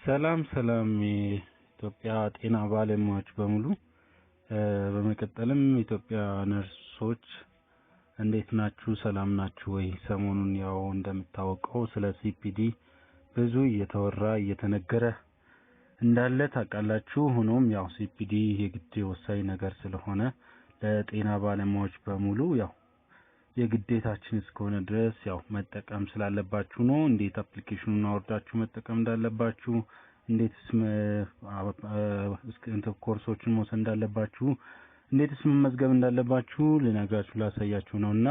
ሰላም ሰላም የኢትዮጵያ ጤና ባለሙያዎች በሙሉ በመቀጠልም ኢትዮጵያ ነርሶች እንዴት ናችሁ? ሰላም ናችሁ ወይ? ሰሞኑን ያው እንደምታወቀው ስለ ሲፒዲ ብዙ እየተወራ እየተነገረ እንዳለ ታውቃላችሁ። ሆኖም ያው ሲፒዲ የግድ ወሳኝ ነገር ስለሆነ ለጤና ባለሙያዎች በሙሉ ያው የግዴታችን እስከሆነ ድረስ ያው መጠቀም ስላለባችሁ ነው። እንዴት አፕሊኬሽኑን አወርዳችሁ መጠቀም እንዳለባችሁ፣ እንዴትስ ኮርሶችን መውሰድ እንዳለባችሁ፣ እንዴትስ መመዝገብ እንዳለባችሁ ልነግራችሁ ላሳያችሁ ነውና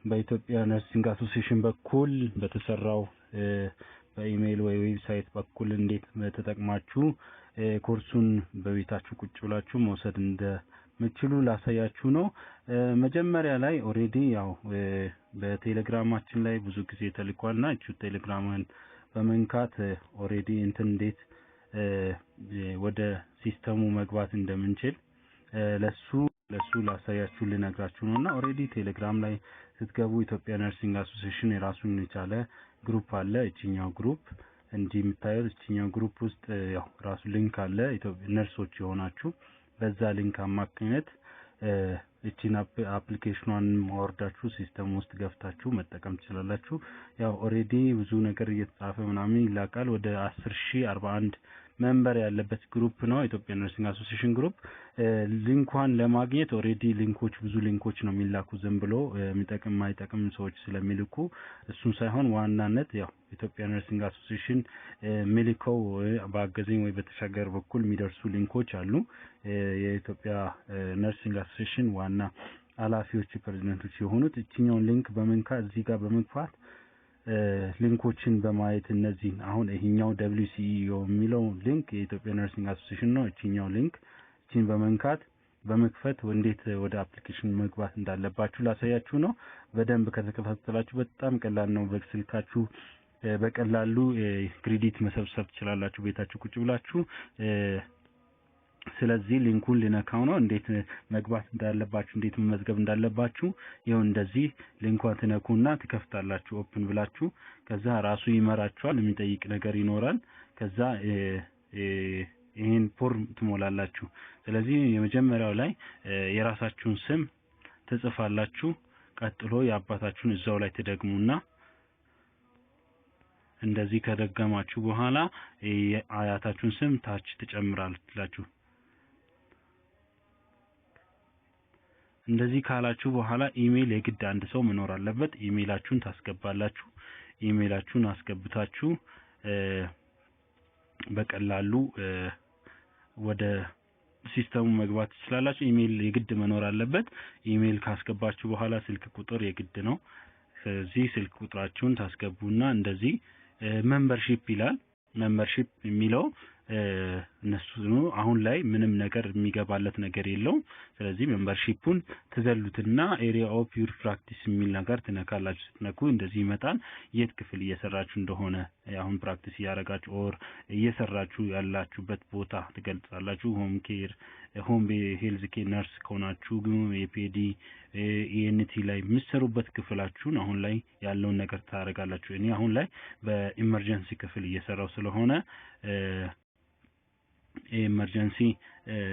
በኢትዮጵያ ነርሲንግ አሶሲዬሽን በኩል በተሰራው በኢሜል ወይ ዌብሳይት በኩል እንዴት ተጠቅማችሁ ኮርሱን በቤታችሁ ቁጭ ብላችሁ መውሰድ እንደምትችሉ ላሳያችሁ ነው። መጀመሪያ ላይ ኦሬዲ ያው በቴሌግራማችን ላይ ብዙ ጊዜ ተልኳልና እቺ ቴሌግራምን በመንካት ኦሬዲ እንዴት ወደ ሲስተሙ መግባት እንደምንችል ለሱ ላሳያችሁ ልነግራችሁ ነውና ኦሬዲ ቴሌግራም ላይ ስትገቡ ኢትዮጵያ ነርሲንግ አሶሲዬሽን የራሱን የቻለ ግሩፕ አለ። እቺኛው ግሩፕ የምታዩት እቺኛው ግሩፕ ውስጥ ያው ራሱ ሊንክ አለ። ኢትዮጵያ ነርሶች የሆናችሁ በዛ ሊንክ አማካኝነት እቺን አፕሊኬሽኗን ማውረዳችሁ ሲስተም ውስጥ ገብታችሁ መጠቀም ትችላላችሁ። ያው ኦሬዲ ብዙ ነገር እየተጻፈ ምናምን ይላቃል። ወደ 10041 ሜምበር ያለበት ግሩፕ ነው ኢትዮጵያ ነርሲንግ አሶሲዬሽን ግሩፕ። ሊንኳን ለማግኘት ኦሬዲ ብዙ ሊንኮች ነው የሚላኩ ዝም ብሎ የሚጠቅም ማይጠቅም ሰዎች ስለሚልኩ እሱን ሳይሆን ዋናነት ያው ኢትዮጵያ ነርሲንግ አሶሲዬሽን ሚልከው በአገዘኝ ወይ በተሻገር በኩል የሚደርሱ ሊንኮች አሉ። የኢትዮጵያ ነርሲንግ አሶሲዬሽን ዋና ኃላፊዎች ፕሬዝዳንቶች የሆኑት እቺኛውን ሊንክ በመንካት እዚህ ጋር በመግባት ሊንኮችን በማየት እነዚህ አሁን ይሄኛው WCEO የሚለው ሊንክ የኢትዮጵያ ነርሲንግ አሶሲዬሽን ነው። እቺኛው ሊንክ እቺን በመክፈት እንዴት ወደ አፕሊኬሽን መግባት እንዳለባችሁ ላሳያችሁ ነው። በደንብ ከተከታተላችሁ በጣም ቀላል ነው። በስልካችሁ በቀላሉ ክሬዲት መሰብሰብ ትችላላችሁ ቤታችሁ ቁጭ ብላችሁ። ስለዚህ ሊንኩን ልነካው ነው። እንዴት መግባት እንዳለባችሁ እንዴት መመዝገብ እንዳለባችሁ ይሄው እንደዚህ ሊንኩን ትነኩና ትከፍታላችሁ ኦፕን ብላችሁ። ከዛ ራሱ ይመራችኋል። የሚጠይቅ ነገር ይኖራል። ከዛ ይሄን ፎርም ትሞላላችሁ። ስለዚህ የመጀመሪያው ላይ የራሳችሁን ስም ትጽፋላችሁ። ቀጥሎ የአባታችሁን እዛው ላይ ትደግሙና እንደዚህ ከደገማችሁ በኋላ የአያታችሁን ስም ታች ትጨምራላችሁ። እንደዚህ ካላችሁ በኋላ ኢሜል የግድ አንድ ሰው መኖር አለበት። ኢሜላችሁን ታስገባላችሁ። ኢሜላችሁን አስገብታችሁ በቀላሉ ወደ ሲስተሙ መግባት ትችላላችሁ። ኢሜል የግድ መኖር አለበት። ኢሜል ካስገባችሁ በኋላ ስልክ ቁጥር የግድ ነው። ስለዚህ ስልክ ቁጥራችሁን ታስገቡና እንደዚህ ሜምበርሺፕ ይላል። ሜምበርሺፕ የሚለው እነሱ አሁን ላይ ምንም ነገር የሚገባለት ነገር የለው። ስለዚህ ሜምበርሺፑን ትዘሉትና ኤሪያ ኦፍ ዩር ፕራክቲስ የሚል ነገር ትነካላችሁ። ስትነኩ እንደዚህ ይመጣል። የት ክፍል እየሰራችሁ እንደሆነ አሁን ፕራክቲስ እያደረጋችሁ ኦር እየሰራችሁ ያላችሁበት ቦታ ትገልጻላችሁ። ሆም ሄልዝ ኬር ነርስ ከሆናችሁ የፒዲ ኢኤንቲ ላይ የምትሰሩበት ክፍላችሁን አሁን ላይ ያለውን ነገር ታደርጋላችሁ። እኔ አሁን ላይ በኢመርጀንሲ ክፍል እየሰራው ስለሆነ ኢመርጀንሲ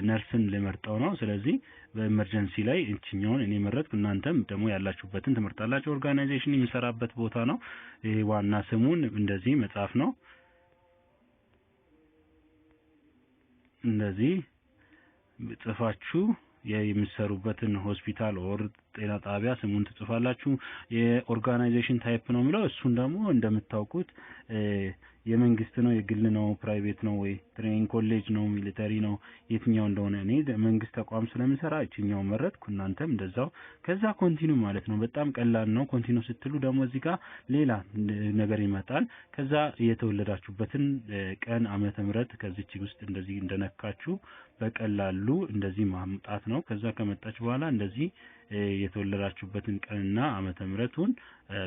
ነርስን ለመርጠው ነው። ስለዚህ በኢመርጀንሲ ላይ እቺኛውን እኔ መረጥኩ። እናንተም ደግሞ ያላችሁበትን ትመርጣላችሁ። ኦርጋናይዜሽን የሚሰራበት ቦታ ነው። ይሄ ዋና ስሙን እንደዚህ መጻፍ ነው። እንደዚህ ጽፋችሁ የምትሰሩበትን ሆስፒታል ኦር ጤና ጣቢያ ስሙን ትጽፋላችሁ። የኦርጋናይዜሽን ታይፕ ነው የሚለው እሱን ደግሞ እንደምታውቁት የመንግስት ነው የግል ነው ፕራይቬት ነው ወይ ትሬኒንግ ኮሌጅ ነው ሚሊተሪ ነው የትኛው እንደሆነ እኔ መንግስት ተቋም ስለምሰራ እቺኛው መረጥኩ። እናንተም እንደዛው። ከዛ ኮንቲኒው ማለት ነው። በጣም ቀላል ነው። ኮንቲኒው ስትሉ ደግሞ እዚህ ጋር ሌላ ነገር ይመጣል። ከዛ የተወለዳችሁበትን ቀን ዓመተ ምህረት ከዚች ውስጥ እንደዚህ እንደነካችሁ በቀላሉ እንደዚህ ማምጣት ነው። ከዛ ከመጣች በኋላ እንደዚህ የተወለዳችሁበትን ቀንና ዓመተ ምህረቱን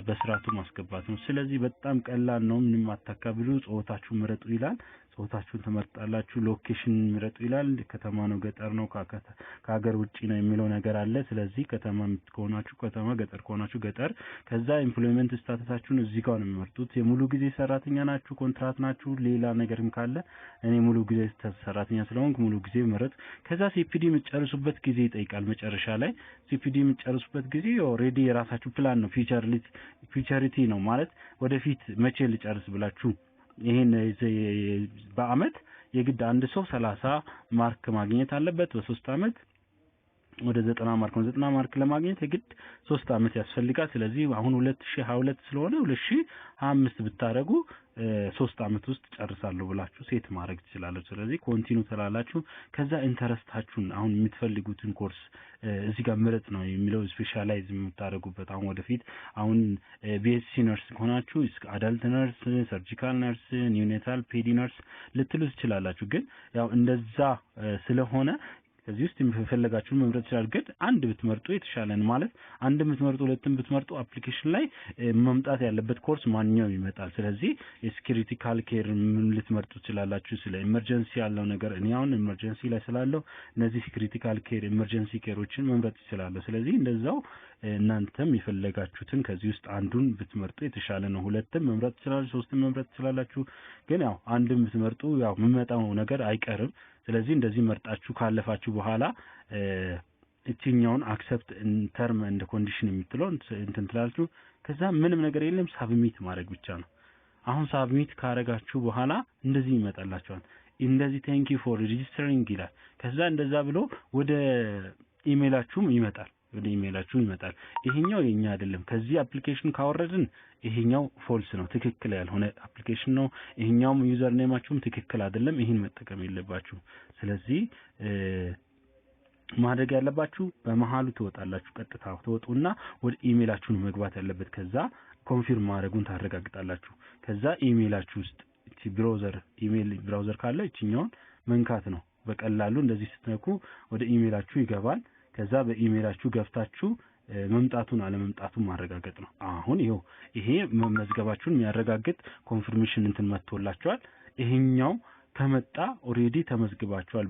በስርዓቱ ማስገባት ነው። ስለዚህ በጣም ቀላል ነው። ምንም አታካብዱ። ጾታችሁ ምረጡ ይላል። ጾታችሁን ትመርጣላችሁ። ሎኬሽን ምረጡ ይላል። ከተማ ነው ገጠር ነው ከሀገር ውጪ ነው የሚለው ነገር አለ። ስለዚህ ከተማ ከሆናችሁ ከተማ፣ ገጠር ከሆናችሁ ገጠር። ከዛ ኤምፕሎይመንት ስታተሳችሁን እዚህ ጋር ነው የሚመርጡት። የሙሉ ጊዜ ሰራተኛ ናችሁ፣ ኮንትራት ናችሁ፣ ሌላ ነገርም ካለ እኔ ሙሉ ጊዜ ሰራተኛ ስለሆንኩ ሙሉ ጊዜ ምረጥ። ከዛ ሲፒዲ የምትጨርሱበት ጊዜ ይጠይቃል። መጨረሻ ላይ ሲፒዲ የምትጨርሱበት ጊዜ ኦሬዲ የራሳችሁ ፕላን ነው። ፊቸሪቲ ነው ማለት ወደፊት መቼ ልጨርስ ብላችሁ ይሄን በአመት የግድ አንድ ሰው 30 ማርክ ማግኘት አለበት። በ3 አመት ወደ 90 ማርክ ነው። 90 ማርክ ለማግኘት የግድ 3 አመት ያስፈልጋል። ስለዚህ አሁን 2022 ስለሆነ 2025 ብታረጉ 3 አመት ውስጥ ጨርሳለሁ ብላችሁ ሴት ማድረግ ትችላላችሁ። ስለዚህ ኮንቲኒው ትላላችሁ። ከዛ ኢንተረስታችሁን አሁን የምትፈልጉትን ኮርስ እዚህ ጋር ምረጥ ነው የሚለው ስፔሻላይዝ የምታደርጉበት። አሁን ወደፊት አሁን ቢኤስሲ ነርስ ከሆናችሁ አዳልት ነርስ፣ ሰርጂካል ነርስ፣ ኒዮኔታል ፔዲ ነርስ ልትሉ ትችላላችሁ። ግን ያው እንደዛ ስለሆነ ከዚህ ውስጥ የፈለጋችሁን መምረጥ ይችላል። ግን አንድ ብትመርጡ የተሻለ ነው ማለት አንድ ብትመርጡ ሁለትም ብትመርጡ አፕሊኬሽን ላይ መምጣት ያለበት ኮርስ ማንኛውም ይመጣል። ስለዚህ የክሪቲካል ኬር ምን ልትመርጡ ትችላላችሁ። ስለ ኢመርጀንሲ ያለው ነገር እኔ አሁን ኢመርጀንሲ ላይ ስላለው እነዚህ ክሪቲካል ኬር ኢመርጀንሲ ኬሮችን መምረጥ ይችላል። ስለዚህ እንደዛው እናንተም የፈለጋችሁትን ከዚህ ውስጥ አንዱን ብትመርጡ የተሻለ ነው። ሁለትም መምረጥ ትችላላችሁ፣ ሶስትም መምረጥ ትችላላችሁ። ግን ያው አንድም ብትመርጡ ያው የሚመጣው ነገር አይቀርም። ስለዚህ እንደዚህ መርጣችሁ ካለፋችሁ በኋላ እቺኛውን አክሰፕት ተርም ኤንድ ኮንዲሽን የምትለው እንትን ትላላችሁ። ከዛ ምንም ነገር የለም ሳብሚት ማድረግ ብቻ ነው። አሁን ሳብሚት ካረጋችሁ በኋላ እንደዚህ ይመጣላችኋል። እንደዚህ ቴንክ ዩ ፎር ሬጂስተሪንግ ይላል። ከዛ እንደዛ ብሎ ወደ ኢሜይላችሁም ይመጣል። ይሄኛው የኛ አይደለም። ከዚህ አፕሊኬሽን ካወረድን ይሄኛው ፎልስ ነው፣ ትክክል ያልሆነ አፕሊኬሽን ነው። ይሄኛውም ዩዘር ኔማችሁም ትክክል አይደለም። ይሄን መጠቀም የለባችሁ። ስለዚህ ማድረግ ያለባችሁ በመሃሉ ትወጣላችሁ። ቀጥታ ትወጡና ወደ ኢሜይላችሁ መግባት ያለበት። ከዛ ኮንፊርም ማድረጉን ታረጋግጣላችሁ። ከዛ ኢሜይላችሁ ውስጥ እቺ ኢሜይል ብራውዘር ካለ እቺኛውን መንካት ነው። በቀላሉ እንደዚህ ስትነኩ ወደ ኢሜይላችሁ ይገባል። ከዛ በኢሜይላችሁ ገብታችሁ መምጣቱን አለመምጣቱን ማረጋገጥ ነው። አሁን ይሄ መመዝገባችሁን የሚያረጋግጥ ኮንፊርሜሽን እንትን መጥቶላችኋል። ይሄኛው ከመጣ ኦሬዲ ተመዝግባችኋል።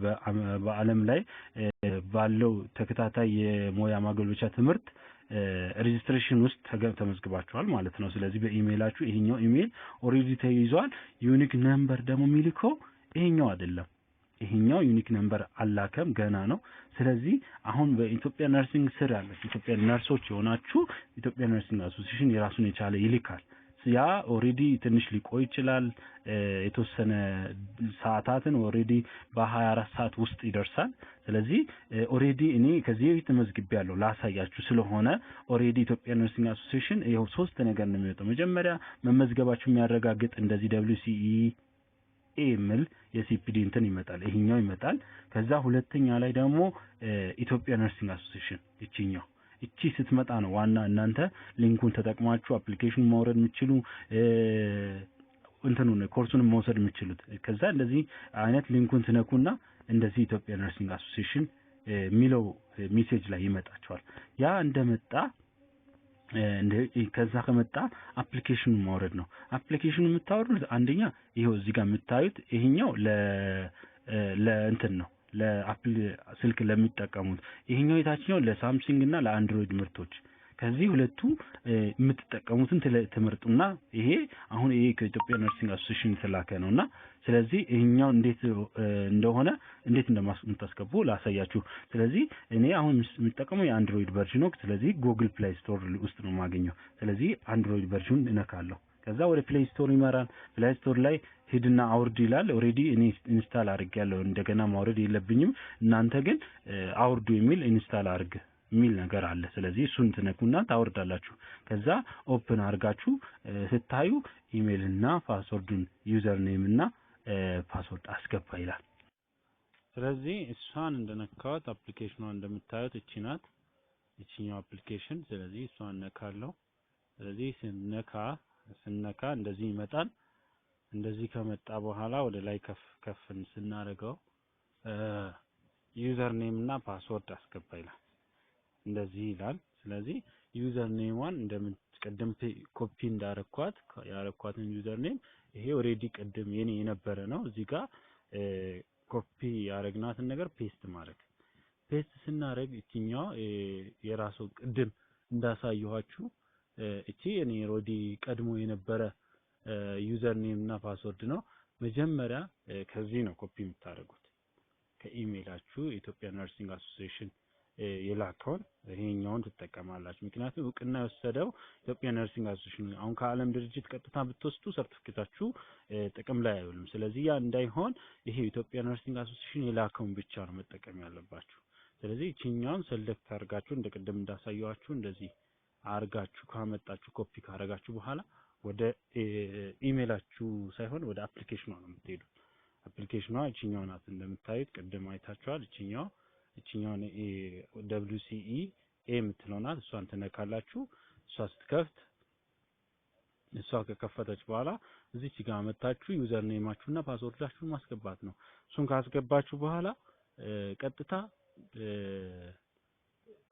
በአለም ላይ ባለው ተከታታይ የሞያ ማገልበቻ ትምህርት ሬጂስትሬሽን ውስጥ ተመዝግባችኋል ማለት ነው። ስለዚህ በኢሜይላችሁ ይሄኛው ኢሜይል ኦሬዲ ተይዟል። ዩኒክ ነምበር ደግሞ የሚልከው ይሄኛው አይደለም። ይሄኛው ዩኒክ ነምበር አላከም ገና ነው። ስለዚህ አሁን በኢትዮጵያ ነርሲንግ ስር ያለው ኢትዮጵያ ነርሶች የሆናችሁ ኢትዮጵያ ነርሲንግ አሶሲዬሽን የራሱን የቻለ ይልካል። ያ ኦሬዲ ትንሽ ሊቆይ ይችላል። የተወሰነ ሰዓታትን ኦሬዲ በ24 ሰዓት ውስጥ ይደርሳል። ስለዚህ ኦሬዲ እኔ ከዚህ በፊት ተመዝግቤያለሁ ላሳያችሁ ስለሆነ ኦሬዲ ኢትዮጵያ ነርሲንግ አሶሲዬሽን ይሄው 3 ነገር ነው የሚወጣው። መጀመሪያ መመዝገባችሁ የሚያረጋግጥ እንደዚህ WCE ኤምል የሲፒዲ እንትን ይመጣል። ይሄኛው ይመጣል። ከዛ ሁለተኛ ላይ ደግሞ ኢትዮጵያ ነርሲንግ አሶሲዬሽን እቺ ስትመጣ ነው ዋና እናንተ ሊንኩን ተጠቅማችሁ አፕሊኬሽን ማውረድ የምትችሉ እንትኑን ኮርሱን መውሰድ የምትችሉት። ከዛ እንደዚህ አይነት ሊንኩን ትነኩና እንደዚህ ኢትዮጵያ ነርሲንግ አሶሲዬሽን ሚለው ሜሴጅ ላይ ይመጣችኋል። ያ እንደመጣ ከዛ ከመጣ አፕሊኬሽኑን ማውረድ ነው። አፕሊኬሽኑን የምታወርዱት አንደኛ ይሄው እዚህ ጋር የምታዩት ይሄኛው ለእንትን ነው ለአፕል ስልክ ለሚጠቀሙት። ይሄኛው የታችኛው ለሳምሰንግ እና ለአንድሮይድ ምርቶች። ከዚህ ሁለቱ የምትጠቀሙትን ትመርጡና ይሄ አሁን ይሄ ከኢትዮጵያ ነርሲንግ አሶሲዬሽን የተላከ ነውና ስለዚህ ይሄኛው እንዴት እንደምታስገቡ ላሳያችሁ። ስለዚህ እኔ አሁን የምጠቀመው የአንድሮይድ ቨርዥን ነው። ስለዚህ ጉግል ፕሌይ ስቶር ውስጥ ነው የማገኘው። ስለዚህ አንድሮይድ ቨርዥን እነካለሁ። ከዛ ወደ ፕሌይ ስቶር ይመራል። ፕሌይ ስቶር ላይ ሂድና አውርድ ይላል። ኦሬዲ እኔ ኢንስታል አድርጌያለሁ፣ እንደገና ማውረድ የለብኝም። እናንተ ግን አውርዱ የሚል ኢንስታል አድርግ የሚል ነገር አለ። ስለዚህ እሱን ትነኩና ታወርዳላችሁ። ከዛ ኦፕን አድርጋችሁ ስታዩ ኢሜይል እና ፓስወርዱን ዩዘር ኔም እና ፓስወርድ አስገባ ይላል። ስለዚህ እሷን እንደነካሁት አፕሊኬሽኗን እንደምታዩት እቺ ናት፣ እቺኛው አፕሊኬሽን። ስለዚህ እሷን ነካለሁ። ስለዚህ ስነካ እንደዚህ ይመጣል። እንደዚህ ከመጣ በኋላ ወደ ላይ ከፍ ስናደርገው ዩዘር ኔም እና ፓስወርድ አስገባ ይላል። እንደዚህ ይላል። ስለዚህ ዩዘር ኔሟን እንደምትቀደም ኮፒ እንዳረኳት ያረኳትን ዩዘር ኔም ይሄ ኦሬዲ ቀደም የኔ የነበረ ነው። እዚህ ጋር ኮፒ ያረግናትን ነገር ፔስት ማድረግ ፔስት ስናረግ እቺኛው የራሱ ቅድም እንዳሳየኋችሁ እቺ የኔ ኦሬዲ ቀድሞ የነበረ ዩዘር ኔም እና ፓስወርድ ነው። መጀመሪያ ከዚህ ነው ኮፒ የምታደርጉት ከኢሜይላችሁ ኢትዮጵያ ነርሲንግ አሶሲዬሽን የላከውን ይሄኛውን ትጠቀማላችሁ። ምክንያቱም እውቅና የወሰደው ኢትዮጵያ ነርሲንግ አሶሲዬሽን አሁን ከዓለም ድርጅት ቀጥታ ብትወስዱ ሰርቲፊኬታችሁ ጥቅም ላይ አይውልም። ስለዚህ ያ እንዳይሆን ይሄ ኢትዮጵያ ነርሲንግ አሶሲዬሽን የላከውን ብቻ ነው መጠቀም ያለባችሁ። ስለዚህ እቺኛውን ሰሌክት አድርጋችሁ እንደቀደም እንዳሳየዋችሁ እንደዚህ አርጋችሁ ካመጣችሁ ኮፒ ካረጋችሁ በኋላ ወደ ኢሜይላችሁ ሳይሆን ወደ አፕሊኬሽኑ ነው የምትሄዱት። አፕሊኬሽኗ እቺኛው ናት እንደምታዩት ቅድም አይታችኋል። እቺኛው WCE የምትለው ናት። እሷን ትነካላችሁ። እሷ ስትከፍት እሷ ከከፈተች በኋላ እዚች ጋር መጣችሁ ዩዘር ኔማችሁና ፓስወርዳችሁን ማስገባት ነው። እሱን ካስገባችሁ በኋላ ቀጥታ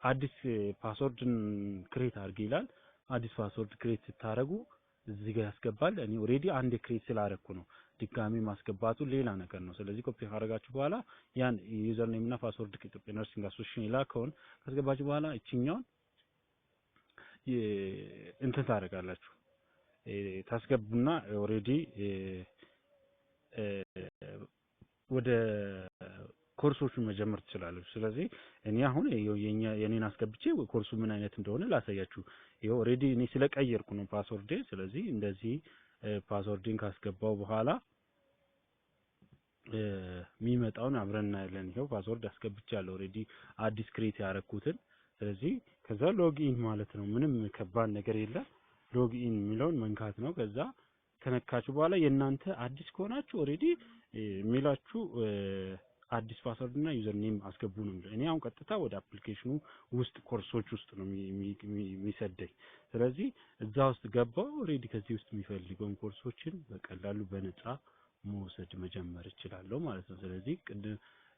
አዲስ ፓስወርድን ክሬት አድርግ ይላል። አዲስ ፓስወርድ ክሬት ስታረጉ እዚህ ጋር ያስገባል። እኔ ኦሬዲ አንድ ክሬት ስላደረኩ ነው ድጋሚ ማስገባቱ ሌላ ነገር ነው። ስለዚህ ኮፒ ካደረጋችሁ በኋላ ያን ዩዘር ኔም እና ፓስወርድ ከኢትዮጵያ ነርሲንግ አሶሲዬሽን የላከውን ካስገባችሁ በኋላ እቺኛውን እንትን ታደርጋላችሁ ታስገቡና ኦሬዲ ወደ ኮርሶቹን መጀመር ትችላላችሁ። ስለዚህ እኔ አሁን የኔን አስገብቼ ኮርሱ ምን አይነት እንደሆነ ላሳያችሁ። ይሄ ኦሬዲ እኔ ስለቀየርኩ ነው ፓስወርዴ። ስለዚህ እንደዚህ ፓስወርድን ካስገባው በኋላ የሚመጣውን አብረን እናያለን። ይሄው ፓስወርድ አስገብቻለሁ ኦሬዲ አዲስ ክሬት ያረኩትን። ስለዚህ ከዛ ሎጊን ማለት ነው። ምንም ከባድ ነገር የለም። ሎጊን የሚለውን መንካት ነው። ከዛ ከነካችሁ በኋላ የናንተ አዲስ ከሆናችሁ ኦሬዲ የሚላችሁ አዲስ ፓስወርድ እና ዩዘር ኔም አስገቡ ነው። እኔ አሁን ቀጥታ ወደ አፕሊኬሽኑ ውስጥ ኮርሶች ውስጥ ነው የሚሰደኝ። ስለዚህ እዛ ውስጥ ገባው ኦሬዲ ከዚህ ውስጥ የሚፈልገውን ኮርሶችን በቀላሉ በነፃ መውሰድ መጀመር እችላለሁ ማለት ነው። ስለዚህ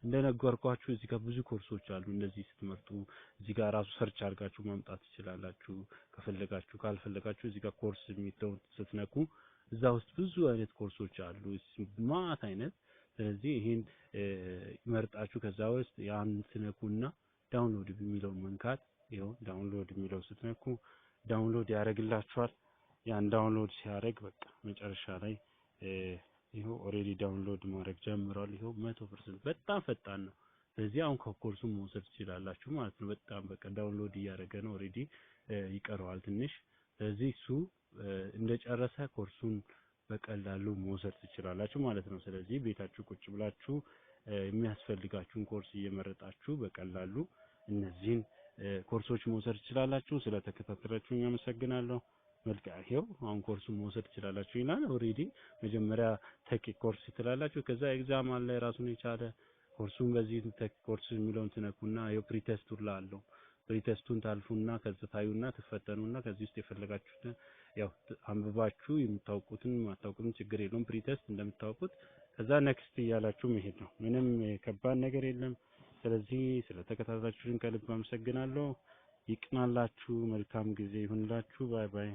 እንደነገርኳችሁ እዚህ ጋር ብዙ ኮርሶች አሉ። እንደዚህ ስትመርጡ እዚህ ጋር ራሱ ሰርች አድርጋችሁ ማምጣት ትችላላችሁ ከፈለጋችሁ። ካልፈለጋችሁ እዚህ ጋር ኮርስ የሚለው ስትነኩ እዛ ውስጥ ብዙ አይነት ኮርሶች አሉ ማት አይነት። ስለዚህ ይሄን መርጣችሁ ከዛ ውስጥ ያን ትነኩና ዳውንሎድ የሚለው መንካት። ይሄው ዳውንሎድ የሚለው ስትነኩ ዳውንሎድ ያደርግላችኋል። ያን ዳውንሎድ ሲያደርግ በቃ መጨረሻ ላይ ይሄው ኦሬዲ ዳውንሎድ ማድረግ ጀምሯል። ይሄው 100% በጣም ፈጣን ነው። ስለዚህ አሁን ከኮርሱ መውሰድ ትችላላችሁ ማለት ነው። በጣም በቃ ዳውንሎድ እያደረገ ነው። ኦሬዲ ይቀረዋል ትንሽ። ስለዚህ እሱ እንደጨረሰ ኮርሱን በቀላሉ መውሰድ ትችላላችሁ ማለት ነው። ስለዚህ ቤታችሁ ቁጭ ብላችሁ የሚያስፈልጋችሁን ኮርስ እየመረጣችሁ በቀላሉ እነዚህን ኮርሶች መውሰድ ትችላላችሁ። ስለተከታተላችሁ አመሰግናለሁ። መልካም ይሄው አሁን ኮርሱን መውሰድ ትችላላችሁ ይላል። ኦሬዲ መጀመሪያ ተክ ኮርስ ትላላችሁ። ከዛ ኤግዛም አለ ራሱን የቻለ ኮርሱን በዚህ ተክ ኮርስ የሚለውን ትነኩና ይሄው ፕሪቴስት ሁላ አለው። ፕሪቴስቱን ታልፉና ከዛ ታዩና ትፈተኑና ከዚህ ውስጥ የፈለጋችሁትን ያው አንብባችሁ የምታውቁትን ማታውቁትን ችግር የለውም። ፕሪቴስት እንደምታውቁት ከዛ ኔክስት እያላችሁ መሄድ ነው። ምንም ከባድ ነገር የለም። ስለዚህ ስለተከታተላችሁን ከልብ አመሰግናለሁ። ይቅናላችሁ። መልካም ጊዜ ይሁንላችሁ። ባይ ባይ።